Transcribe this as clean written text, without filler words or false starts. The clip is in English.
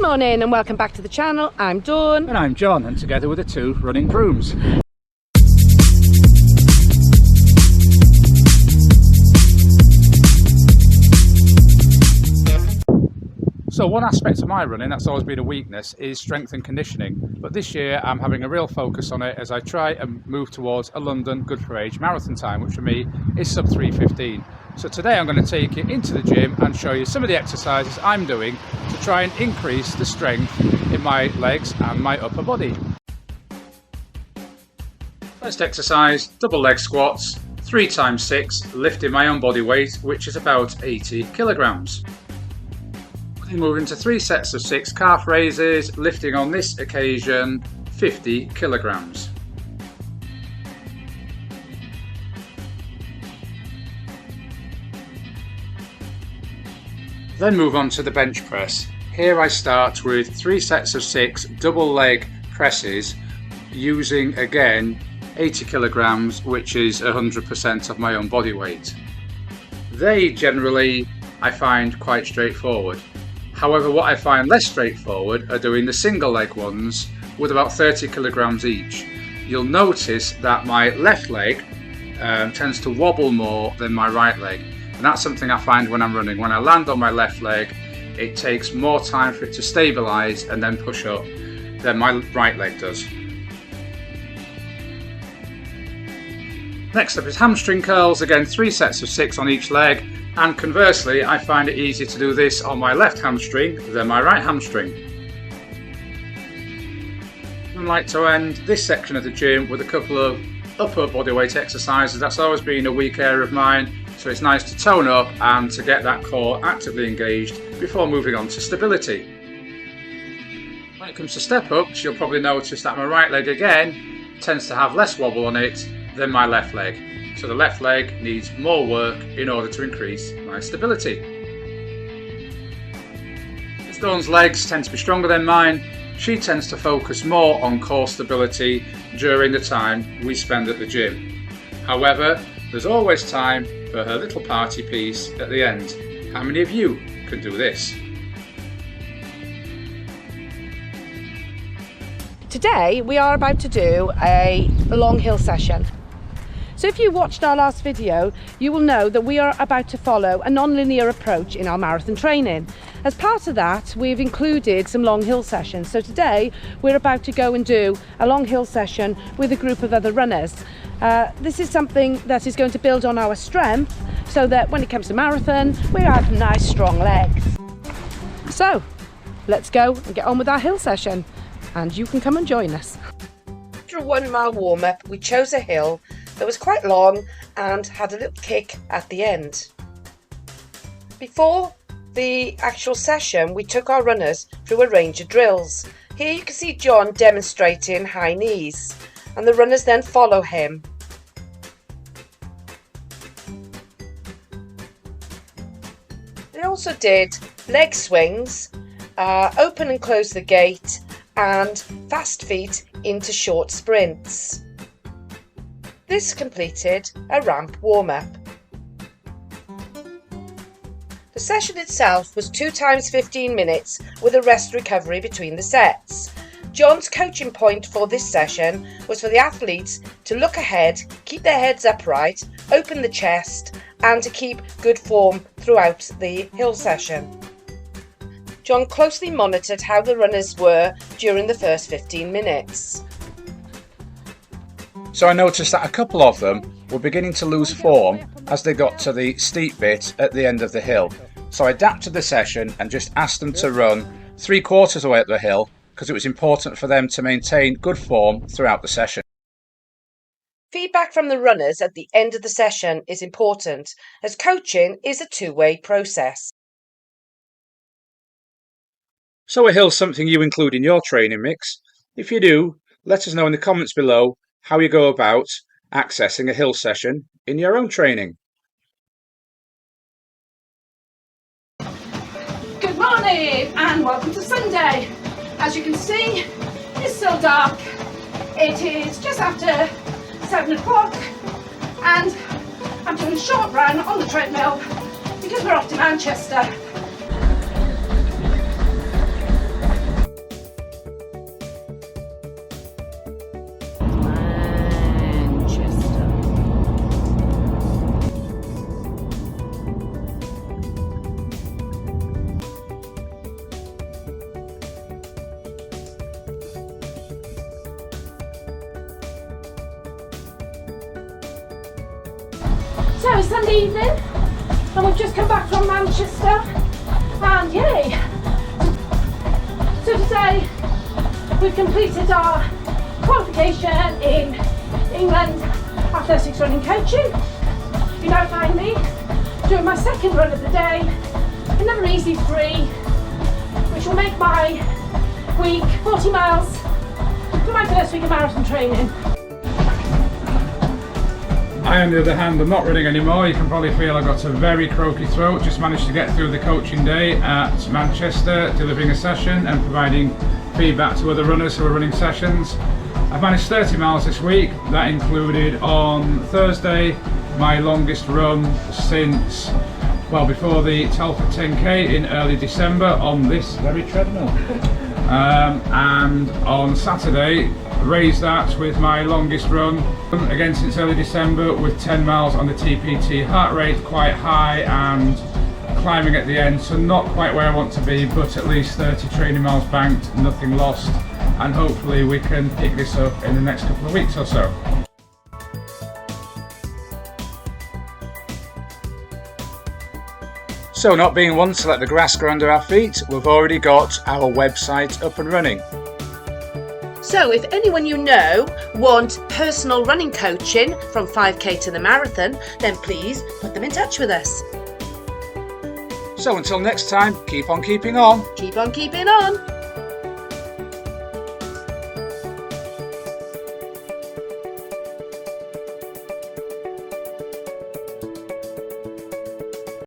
morning and welcome back to the channel. I'm Dawn. And I'm John, and together we're the two running grooms. So one aspect of my running that's always been a weakness is strength and conditioning, but this year I'm having a real focus on it as I try and move towards a London good for age marathon time, which for me is sub 3:15. So today I'm going to take you into the gym and show you some of the exercises I'm doing to try and increase the strength in my legs and my upper body. First exercise, double leg squats, 3 times 6, lifting my own body weight, which is about 80 kilograms. Then move into 3 sets of 6 calf raises, lifting on this occasion 50 kilograms. Then move on to the bench press. Here I start with 3 sets of 6 double leg presses using again 80 kilograms, which is 100% of my own body weight. They generally I find quite straightforward. However, what I find less straightforward are doing the single leg ones with about 30 kilograms each. You'll notice that my left leg tends to wobble more than my right leg. And that's something I find when I'm running. When I land on my left leg, it takes more time for it to stabilise and then push up than my right leg does. Next up is hamstring curls, again 3 sets of 6 on each leg, and conversely I find it easier to do this on my left hamstring than my right hamstring. I'd like to end this section of the gym with a couple of upper bodyweight exercises. That's always been a weak area of mine, so it's nice to tone up and to get that core actively engaged before moving on to stability. When it comes to step ups, you'll probably notice that my right leg again tends to have less wobble on it than my left leg. So the left leg needs more work in order to increase my stability. As Dawn's legs tend to be stronger than mine, she tends to focus more on core stability during the time we spend at the gym. However, there's always time for her little party piece at the end. How many of you can do this? Today we are about to do a long hill session. So if you watched our last video, you will know that we are about to follow a non-linear approach in our marathon training. As part of that, we've included some long hill sessions. So today we're about to go and do a long hill session with a group of other runners. This is something that is going to build on our strength so that when it comes to marathon, we have nice strong legs. So let's go and get on with our hill session, and you can come and join us. After a 1 mile warm-up, we chose a hill that was quite long and had a little kick at the end. Before the actual session, we took our runners through a range of drills. Here you can see John demonstrating high knees, and the runners then follow him. They also did leg swings, open and close the gate, and fast feet into short sprints. This completed a ramp warm-up. The session itself was 2 times 15 minutes with a rest recovery between the sets. John's coaching point for this session was for the athletes to look ahead, keep their heads upright, open the chest, and to keep good form throughout the hill session. John closely monitored how the runners were during the first 15 minutes. So I noticed that a couple of them were beginning to lose form as they got to the steep bit at the end of the hill. So I adapted the session and just asked them to run 3/4 away up the hill because it was important for them to maintain good form throughout the session. Feedback from the runners at the end of the session is important, as coaching is a two-way process. So a hill's something you include in your training mix? If you do, let us know in the comments below how you go about accessing a hill session in your own training. Good morning and welcome to Sunday. As you can see, it's still dark. It is just after 7 o'clock and I'm doing a short run on the treadmill because we're off to Manchester. So it's Sunday evening and we've just come back from Manchester and yay! So today we've completed our qualification in England athletics running coaching. You now find me doing my second run of the day, another easy 3, which will make my week 40 miles for my first week of marathon training. I, on the other hand, I'm not running anymore. You can probably feel I've got a very croaky throat. Just managed to get through the coaching day at Manchester, delivering a session and providing feedback to other runners who are running sessions. I've managed 30 miles this week. That included on Thursday my longest run since, well, before the Telford 10k in early December on this very treadmill. And on Saturday raised that with my longest run again since early December with 10 miles on the TPT. Heart rate quite high and climbing at the end, so not quite where I want to be, but at least 30 training miles banked, nothing lost, and hopefully we can pick this up in the next couple of weeks or so. So, not being one to let the grass grow under our feet, we've already got our website up and running. So if anyone you know want personal running coaching from 5k to the marathon, then please put them in touch with us. So until next time, keep on keeping on. Keep on keeping on.